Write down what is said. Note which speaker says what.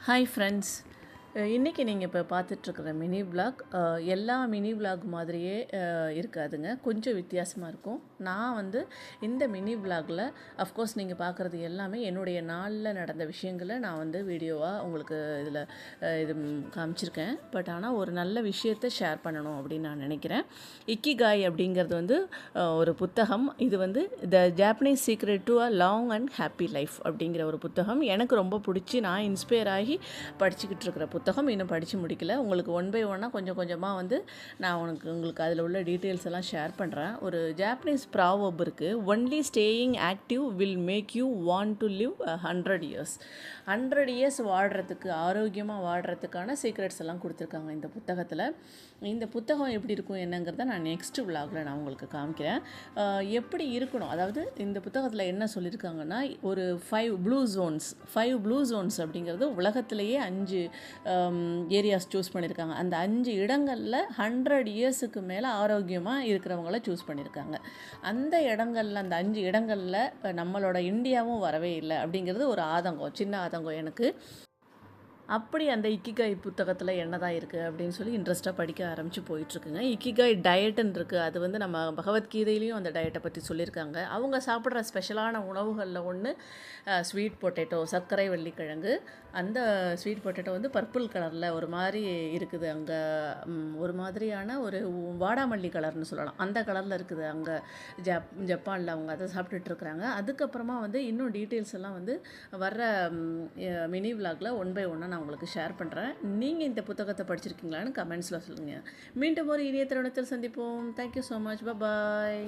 Speaker 1: Hi friends, இன்றைக்கி நீங்கள் இப்போ பார்த்துட்ருக்குற மினி விலாக் எல்லா மினி விலாக் மாதிரியே இருக்காதுங்க. கொஞ்சம் வித்தியாசமாக இருக்கும். நான் இந்த மினி விலாகில் அஃப்கோர்ஸ் நீங்கள் பார்க்குறது எல்லாமே என்னுடைய நாளில் நடந்த விஷயங்களை நான் வீடியோவாக உங்களுக்கு இதில் இது காமிச்சிருக்கேன். பட் ஆனால் ஒரு நல்ல விஷயத்தை ஷேர் பண்ணணும் அப்படின்னு நான் நினைக்கிறேன். இக்கிகாய் அப்படிங்கிறது ஒரு புத்தகம். இது the Japanese secret to a long and happy life அப்படிங்கிற ஒரு புத்தகம். எனக்கு ரொம்ப பிடிச்சி நான் இன்ஸ்பயர் ஆகி படிச்சுக்கிட்டு இருக்கிற புத்தகம். இன்னும் படித்து முடிக்கல. உங்களுக்கு ஒன் பை ஒன்னாக கொஞ்சம் கொஞ்சமாக நான் உங்களுக்கு அதில் உள்ள டீட்டெயில்ஸ் எல்லாம் ஷேர் பண்ணுறேன். ஒரு ஜாப்பனீஸ் ப்ராவர்ப் இருக்குது. Only staying active will make you want to live 100 years. 100 years வாழ்கிறதுக்கு, ஆரோக்கியமாக வாழ்கிறதுக்கான சீக்ரெட்ஸ் எல்லாம் கொடுத்துருக்காங்க இந்த புத்தகத்தில். இந்த புத்தகம் எப்படி இருக்கும் என்னங்கிறத நான் நெக்ஸ்ட் விலாகில் நான் உங்களுக்கு காமிக்கிறேன். எப்படி இருக்கணும், அதாவது இந்த புத்தகத்தில் என்ன சொல்லியிருக்காங்கன்னா, ஒரு 5 ப்ளூ ஜோன்ஸ் அப்படிங்கிறது உலகத்திலேயே 5 ஏரியாஸ் சூஸ் பண்ணியிருக்காங்க. அந்த 5 இடங்களில் 100 இயர்ஸுக்கு மேலே ஆரோக்கியமாக இருக்கிறவங்கள சூஸ் பண்ணியிருக்காங்க. அந்த இடங்களில், அந்த 5 இடங்களில் நம்மளோட இந்தியாவும் வரவே இல்லை அப்படிங்கிறது ஒரு ஆதங்கம், சின்ன ஆதங்கம் எனக்கு. அப்படி அந்த இக்கிகாய் புத்தகத்தில் என்ன தான் இருக்குது அப்படின்னு சொல்லி இன்ட்ரெஸ்ட்டாக படிக்க ஆரம்பித்து போயிட்டுருக்குங்க. இக்கிகாய் டயட்டுன்னு இருக்குது. அது நம்ம பகவத்கீதையிலையும் அந்த டயட்டை பற்றி சொல்லியிருக்காங்க. அவங்க சாப்பிட்ற ஸ்பெஷலான உணவுகளில் ஒன்று ஸ்வீட் பொட்டேட்டோ, சர்க்கரை வள்ளிக்கிழங்கு. அந்த ஸ்வீட் பொட்டேட்டோ பர்பிள் கலரில் ஒரு மாதிரி இருக்குது. அங்கே ஒரு மாதிரியான ஒரு வாடாமல்லி கலர்னு சொல்லலாம், அந்த கலரில் இருக்குது அங்கே ஜப்பானில். அவங்க அதை சாப்பிட்டுட்ருக்குறாங்க. அதுக்கப்புறமா இன்னும் டீட்டெயில்ஸ் எல்லாம் வர்ற மினி விலாகில் ஒன் பை ஒன்னாக நான் உங்களுக்கு ஷேர் பண்ணுறேன். நீங்கள் இந்த புத்தகத்தை படிச்சிருக்கீங்களான்னு கமெண்ட்ஸில் சொல்லுங்கள். மீண்டும் ஒரு இனிய தருணத்தில் சந்திப்போம். Thank you so much. பாய்.